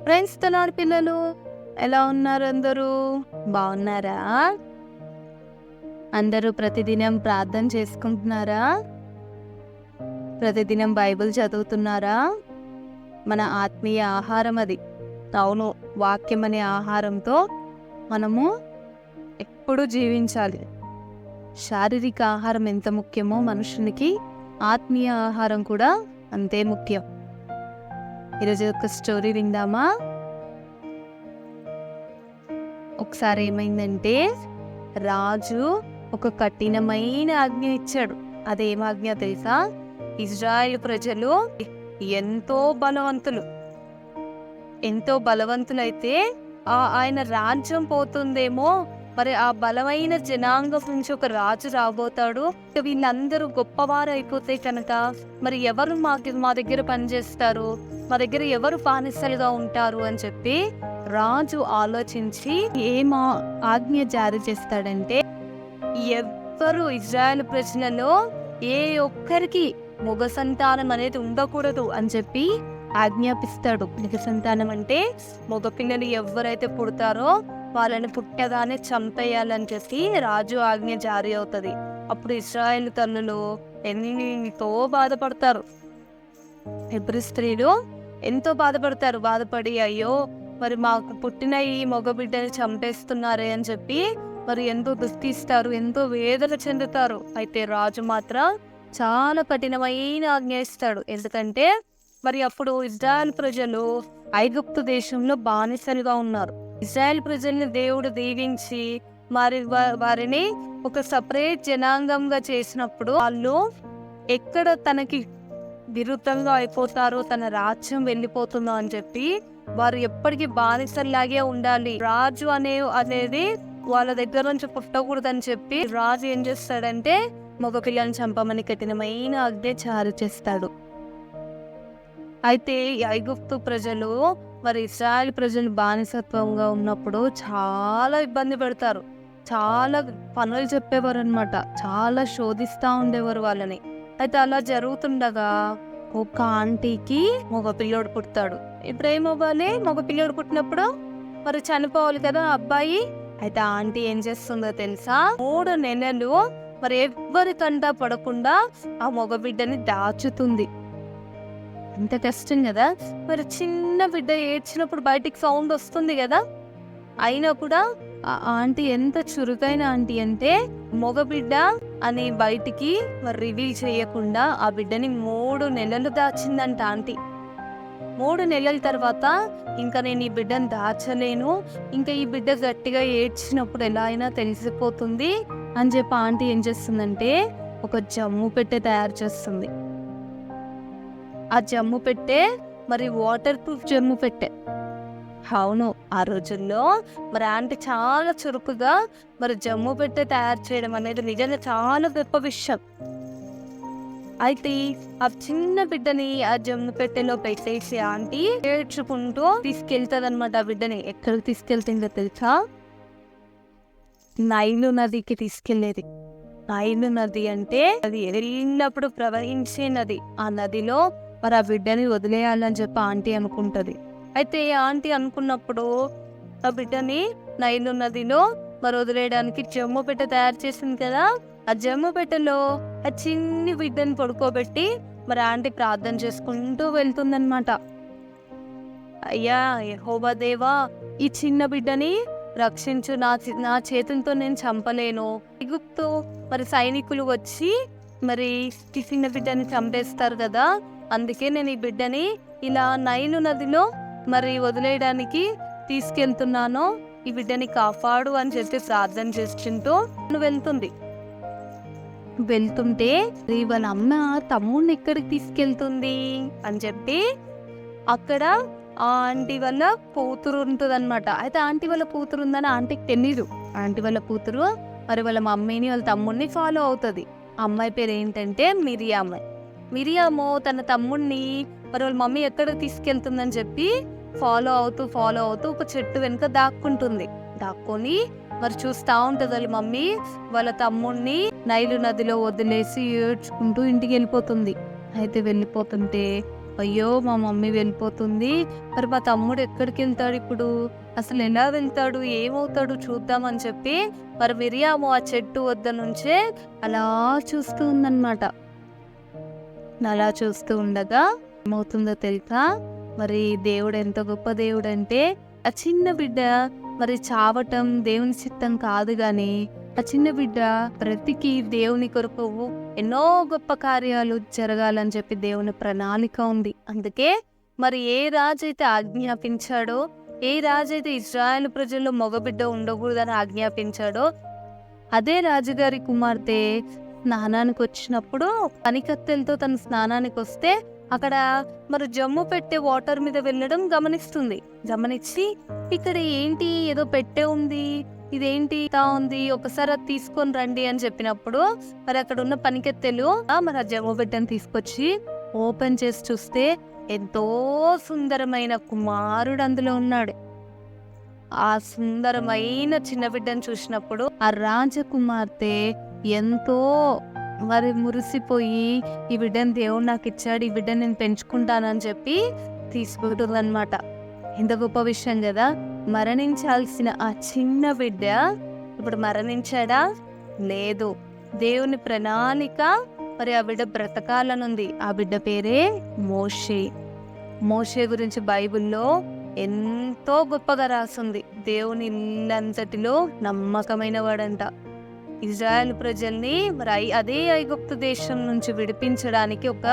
Friends తోనాడు పిల్లలు ఎలా ఉన్నారు? అందరూ బాగున్నారా? అందరూ ప్రతిదినం ప్రార్థన చేసుకుంటున్నారా? ప్రతిదినం బైబిల్ చదువుతున్నారా? మన ఆత్మీయ ఆహారం అది. అవును, వాక్యం అనే ఆహారంతో మనము ఎప్పుడూ జీవించాలి. శారీరక ఆహారం ఎంత ముఖ్యమో మనుషునికి ఆత్మీయ ఆహారం కూడా అంతే ముఖ్యం. ఈరోజు ఒక స్టోరీ విందామా? ఒకసారి ఏమైందంటే, రాజు ఒక కఠినమైన ఆజ్ఞ ఇచ్చాడు. అదేం ఆజ్ఞ తెలుసా? ఇజ్రాయెల్ ప్రజలు ఎంతో బలవంతులైతే ఆయన రాజ్యం పోతుందేమో, మరి ఆ బలమైన జనాంగం నుంచి ఒక రాజు రాబోతాడు, వీళ్ళందరూ గొప్పవారు అయిపోతే కనుక మరి ఎవరు మా దగ్గర పనిచేస్తారు, మా దగ్గర ఎవరు బానిసలుగా ఉంటారు అని చెప్పి రాజు ఆలోచించి ఏం ఆజ్ఞ జారీ చేస్తాడంటే, ఎవ్వరు ఇజ్రాయెల్ ప్రజలలో ఏ ఒక్కరికి మగ సంతానం అనేది ఉండకూడదు అని చెప్పి ఆజ్ఞాపిస్తాడు. మగ సంతానం అంటే మగపిల్లలు ఎవరైతే పుడతారో వాళ్ళని పుట్టగానే చంపేయాలని చెప్పి రాజు ఆజ్ఞ జారీ అవుతుంది. అప్పుడు ఇశ్రాయేలు తల్లులు ఎంతో బాధపడతారు. హెబ్రీ స్త్రీలు ఎంతో బాధపడి అయ్యో మరి మాకు పుట్టిన ఈ మగ బిడ్డని చంపేస్తున్నారే అని చెప్పి మరి ఎంతో దుఃఖిస్తారు, ఎంతో వేదన చెందుతారు. అయితే రాజు మాత్రం చాలా కఠినమైన ఆజ్ఞ ఇస్తాడు. ఎందుకంటే మరి అప్పుడు ఇజ్రాయెల్ ప్రజలు ఐగుప్తు దేశంలో బానిసలుగా ఉన్నారు. ఇజ్రాయెల్ ప్రజల్ని దేవుడు దీవించి వారిని ఒక సపరేట్ జనాంగంగా చేసినప్పుడు వాళ్ళు ఎక్కడ తనకి విరుద్ధంగా అయిపోతారో, తన రాజ్యం వెళ్ళిపోతుందో అని చెప్పి వారు ఎప్పటికీ బానిసల్లాగే ఉండాలి. రాజు అనేది వాళ్ళ దగ్గర నుంచి పుట్టకూడదని చెప్పి రాజు ఏం చేస్తాడంటే మగ పిల్లల్ని చంపమని కఠినమైన ఆజ్ఞ జారీ చేస్తాడు. అయితే ఈ ఐగుప్తు ప్రజలు మరి ఇశ్రాయేల్ ప్రజలు బానిసత్వంగా ఉన్నప్పుడు చాలా ఇబ్బంది పెడతారు. చాలా పనులు చెప్పేవారు అనమాట. చాలా శోధిస్తూ ఉండేవారు వాళ్ళని. అయితే అలా జరుగుతుండగా ఒక ఆంటీకి మగ పిల్లోడు పుడతాడు. ఇప్పుడు ఏమవ్వాలి? మగ పిల్లోడు పుట్టినప్పుడు మరి చనిపోవాలి కదా అబ్బాయి. అయితే ఆ ఆంటీ ఏం చేస్తుందో తెలుసా? 3 నెలలు మరి ఎవరికంటా పడకుండా ఆ మగ బిడ్డని దాచుతుంది. ఎంత కష్టం కదా. మరి చిన్న బిడ్డ ఏడ్చినప్పుడు బయటికి సౌండ్ వస్తుంది కదా. అయినా కూడా ఆ ఆంటీ ఎంత చురుకైన ఆంటీ అంటే మగబిడ్డ అని బయటికి మరి రివీల్ చేయకుండా ఆ బిడ్డని 3 నెలలు దాచిందంట ఆంటీ. 3 నెలల తర్వాత ఇంకా నేను ఈ బిడ్డను దాచలేను, ఇంకా ఈ బిడ్డ గట్టిగా ఏడ్చినప్పుడు ఎలా అయినా తెలిసిపోతుంది అని చెప్పి ఆంటీ ఏం చేస్తుందంటే ఒక జమ్ము పెట్టె తయారు చేస్తుంది. ఆ జమ్ము పెట్టె మరి వాటర్ ప్రూఫ్ జమ్ము పెట్టె. అవును, ఆ రోజుల్లో మరి ఆంటీ చాలా చురుకుగా మరి జమ్ము పెట్టె తయారు చేయడం అనేది నిజంగా చాలా గొప్ప విషయం. అయితే ఆ చిన్న బిడ్డని ఆ జమ్ము పెట్టెలో పెట్టేసి ఆంటీ ఏడ్చుకుంటూ తీసుకెళ్తుంది అనమాట. ఆ బిడ్డని ఎక్కడికి తీసుకెళ్తుందో తెలుసా? నైలు నదికి తీసుకెళ్లేది. నైలు నది అంటే అది ఎల్లప్పుడూ ప్రవహించే నది. ఆ నదిలో మరి ఆ బిడ్డని వదిలేయాలని చెప్పి ఆంటీ అనుకుంటది. అయితే ఆంటీ అనుకున్నప్పుడు ఆ బిడ్డని నైలు నదిలో మరి వదిలేయడానికి జమ్ము పెట్టె తయారు చేసింది కదా. ఆ జమ్ము పెట్టెలో ఆ చిన్ని బిడ్డని పడుకోబెట్టి మరి ఆంటీ ప్రార్థన చేసుకుంటూ వెళ్తుందన్నమాట. అయ్యా యెహోవా దేవా, ఈ చిన్న బిడ్డని రక్షించు, నా చేతులతో నేను చంపలేను. ఐగుప్తు మరి సైనికులు వచ్చి మరి ఈ చిన్న బిడ్డని చంపేస్తారు కదా, అందుకే నేను ఈ బిడ్డని ఇలా నైలు నదిలో మరి వదిలేయడానికి తీసుకెళ్తున్నాను, ఈ బిడ్డని కాపాడు అని చెప్పి ప్రార్థన చేసుకుంటూ వెళ్తుంటే వాళ్ళ అమ్మ తమ్ముడిని ఎక్కడికి తీసుకెళ్తుంది అని చెప్పి అక్కడ ఆ ఆంటీ వాళ్ళ కూతురు ఉంటుందన్నమాట. అయితే ఆంటీ వాళ్ళ కూతురు ఉందని ఆంటీకి తెలీదు. ఆంటీ వాళ్ళ కూతురు మరి వాళ్ళ మమ్మీని వాళ్ళ తమ్ముడిని ఫాలో అవుతుంది. అమ్మాయి పేరు ఏంటంటే మిరియాము తన తమ్ముడిని మరి వాళ్ళ మమ్మీ ఎక్కడికి తీసుకెళ్తుందని చెప్పి ఫాలో అవుతూ ఒక చెట్టు వెనుక దాక్కొని మరి చూస్తా ఉంటది వాళ్ళ మమ్మీ వాళ్ళ తమ్ముడిని నైలు నదిలో వదిలేసి ఏడ్చుకుంటూ ఇంటికి వెళ్ళిపోతుంది. అయితే వెళ్ళిపోతుంటే అయ్యో మా మమ్మీ వెళ్ళిపోతుంది, మరి మా తమ్ముడు ఎక్కడికి వెళ్తాడు ఇప్పుడు, అసలు ఎలా వెళ్తాడు, ఏమవుతాడు చూద్దామని చెప్పి మరి మిరియాము ఆ చెట్టు వద్ద నుంచే అలా చూస్తూ ఉందన్నమాట. అలా చూస్తూ ఉండగా ఏమవుతుందో తెలుసా, మరి దేవుడు ఎంత గొప్ప దేవుడు అంటే, ఆ చిన్న బిడ్డ మరి చావటం దేవుని చిత్తం కాదు గాని ఆ చిన్న బిడ్డ బ్రతికి దేవుని కొరకు ఎన్నో గొప్ప కార్యాలు జరగాలని చెప్పి దేవుని ప్రణాళిక ఉంది. అందుకే మరి ఏ రాజైతే ఆజ్ఞాపించాడో, ఏ రాజైతే ఇశ్రాయేలు ప్రజల్లో మగబిడ్డ ఉండకూడదని ఆజ్ఞాపించాడో, అదే రాజుగారి కుమార్తె స్నానానికి వచ్చినప్పుడు పనికత్తెలతో తన స్నానానికి వస్తే అక్కడ మరి జమ్ము పెట్టే వాటర్ మీద వెళ్ళడం గమనించి ఇక్కడ ఏంటి ఏదో పెట్టే ఉంది, ఇదేంటి ఉంది, ఒకసారి అది తీసుకొని రండి అని చెప్పినప్పుడు మరి అక్కడ ఉన్న పనికెత్తెలు మరి ఆ జమ్ము బిడ్డను తీసుకొచ్చి ఓపెన్ చేసి చూస్తే ఎంతో సుందరమైన కుమారుడు అందులో ఉన్నాడు. ఆ సుందరమైన చిన్న బిడ్డను చూసినప్పుడు ఆ రాజకుమార్తె ఎంతో మరి మురిసిపోయి, ఈ బిడ్డను దేవుడు నాకు ఇచ్చాడు, ఈ బిడ్డను నేను పెంచుకుంటానని చెప్పి తీసుకుంటుందన్నమాట. ఎంత గొప్ప విషయం కదా. మరణించాల్సిన ఆ చిన్న బిడ్డ ఇప్పుడు మరణించాడా? లేదు. దేవుని ప్రణాళిక మరి ఆ బిడ్డ బ్రతకాలనుంది. ఆ బిడ్డ పేరే మోషే. మోషే గురించి బైబిల్లో ఎంతో గొప్పగా రాసుంది. దేవుని ఇల్లంతటిలో నమ్మకమైన వాడంట. ఇజ్రాయెల్ ప్రజల్ని మరి అదే ఐగుప్తు దేశం నుంచి విడిపించడానికి ఒక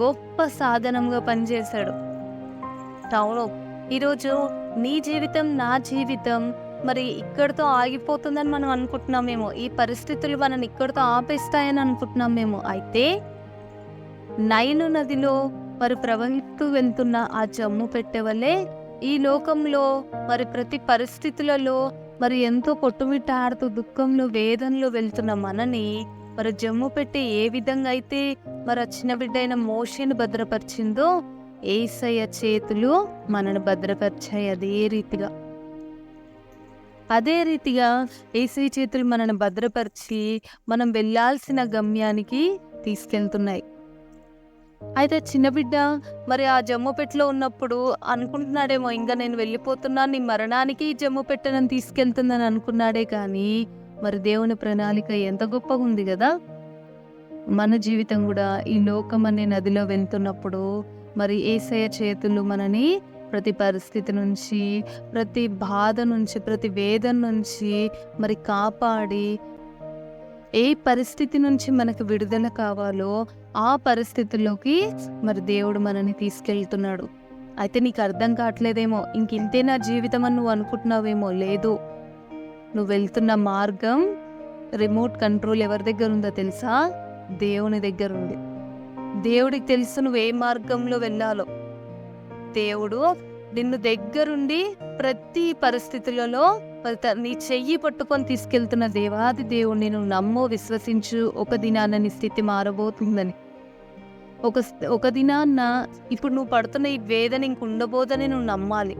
గొప్ప సాధనంగా పనిచేశాడు. అవును, ఈరోజు నీ జీవితం, నా జీవితం మరి ఇక్కడితో ఆగిపోతుందని మనం అనుకుంటున్నామేమో, ఈ పరిస్థితులు మనని ఇక్కడితో ఆపేస్తాయని అనుకుంటున్నామేమో. అయితే నైలు నదిలో మరి ప్రవహిస్తూ వెళ్తున్న ఆ జమ్ము పెట్టే వల్లే ఈ లోకంలో మరి ప్రతి పరిస్థితులలో మరి ఎంతో కొట్టుమిట్టాడుతూ దుఃఖంలో వేదనలో వెళ్తున్న మనని మరి జమ్ము పెట్టి ఏ విధంగా అయితే మరి చిన్న బిడ్డ అయిన మోషేను భద్రపరిచిందో, యేసయ్య చేతులు మనను భద్రపరిచాయి. అదే రీతిగా యేసయ్య చేతులు మనను భద్రపరిచి మనం వెళ్ళాల్సిన గమ్యానికి తీసుకెళ్తున్నాయి. అయితే చిన్న బిడ్డ మరి ఆ జమ్ముపెట్టలో ఉన్నప్పుడు అనుకుంటున్నాడేమో, ఇంకా నేను వెళ్ళిపోతున్నాను, నీ మరణానికి జమ్ముపెట్టనని తీసుకెళ్తుందని అనుకున్నాడే కానీ మరి దేవుని ప్రణాళిక ఎంత గొప్పగా ఉంది కదా. మన జీవితం కూడా ఈ లోకం అనే నదిలో వెళ్తున్నప్పుడు మరి యేసయ్య చేతులు మనని ప్రతి పరిస్థితి నుంచి, ప్రతి బాధ నుంచి, ప్రతి వేదన నుంచి మరి కాపాడి, ఏ పరిస్థితి నుంచి మనకు విడుదల కావాలో ఆ పరిస్థితుల్లోకి మరి దేవుడు మనని తీసుకెళ్తున్నాడు. అయితే నీకు అర్థం కావట్లేదేమో, ఇంకింతే నా జీవితం అని నువ్వు అనుకుంటున్నావేమో. లేదు, నువ్వు వెళ్తున్న మార్గం రిమోట్ కంట్రోల్ ఎవరి దగ్గర ఉందో తెలుసా? దేవుని దగ్గర ఉంది. దేవుడికి తెలుసు నువ్వు ఏ మార్గంలో వెళ్ళాలో. దేవుడు నిన్ను దగ్గరుండి ప్రతి పరిస్థితులలో నీ చెయ్యి పట్టుకొని తీసుకెళ్తున్న దేవాది దేవుడిని నువ్వు నమ్ము, విశ్వసించు. ఒక దినాన నీ స్థితి మారబోతుందని, ఒక దినాన్న ఇప్పుడు నువ్వు పడుతున్న ఈ వేదన ఇంక ఉండబోదని నువ్వు నమ్మాలి.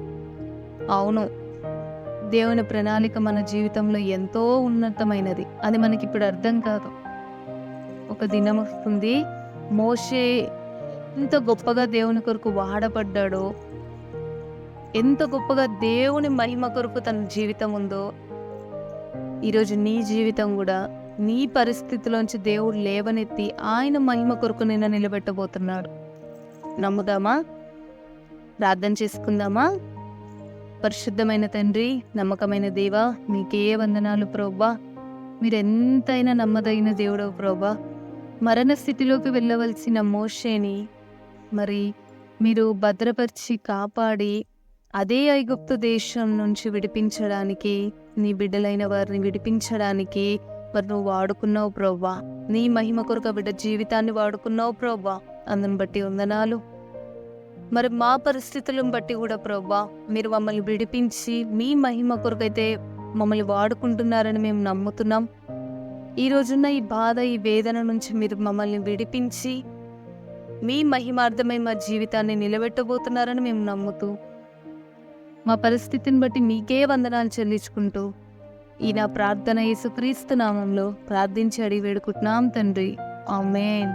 అవును, దేవుని ప్రణాళిక మన జీవితంలో ఎంతో ఉన్నతమైనది. అది మనకి ఇప్పుడు అర్థం కాదు. ఒక దినం వస్తుంది, మోషే ఎంత గొప్పగా దేవుని కొరకు వాడబడ్డాడో, ఎంత గొప్పగా దేవుని మహిమ కొరకు తన జీవితం ఉందో, ఈరోజు నీ జీవితం కూడా నీ పరిస్థితిలోంచి దేవుడు లేవనెత్తి ఆయన మహిమ కొరకు నిన్ను నిలబెట్టబోతున్నాడు. నమ్ముదామా? ప్రార్థన చేసుకుందామా? పరిశుద్ధమైన తండ్రి, నమ్మకమైన దేవా, మీకే వందనాలు ప్రభువా. మీరెంతైనా నమ్మదగిన దేవుడవు ప్రభువా. మరణ స్థితిలోకి వెళ్ళవలసిన మోషేని మరి మీరు భద్రపరిచి కాపాడి అదే ఐగుప్తు దేశం నుంచి విడిపించడానికి, నీ బిడ్డలైన వారిని విడిపించడానికి మరి నువ్వు వాడుకున్నావు ప్రభువా. నీ మహిమ కొరకు బిడ్డ జీవితాన్ని వాడుకున్నావు ప్రభువా. అందుని బట్టి వందనాలు. మరి మా పరిస్థితులను బట్టి కూడా ప్రభువా మీరు మమ్మల్ని విడిపించి మీ మహిమ కొరకైతే మమ్మల్ని వాడుకుంటున్నారని మేము నమ్ముతున్నాం. ఈ రోజున్న ఈ బాధ, ఈ వేదన నుంచి మీరు మమ్మల్ని విడిపించి మీ మహిమార్థమై మా జీవితాన్ని నిలబెట్టబోతున్నారని మేము నమ్ముతూ, మా పరిస్థితిని బట్టి మీకే వందనాలు చెల్లించుకుంటూ ఈ నా ప్రార్థన యేసుక్రీస్తు నామంలో ప్రార్థించి అడిగి వేడుకుంటున్నాం తండ్రి. ఆమేన్.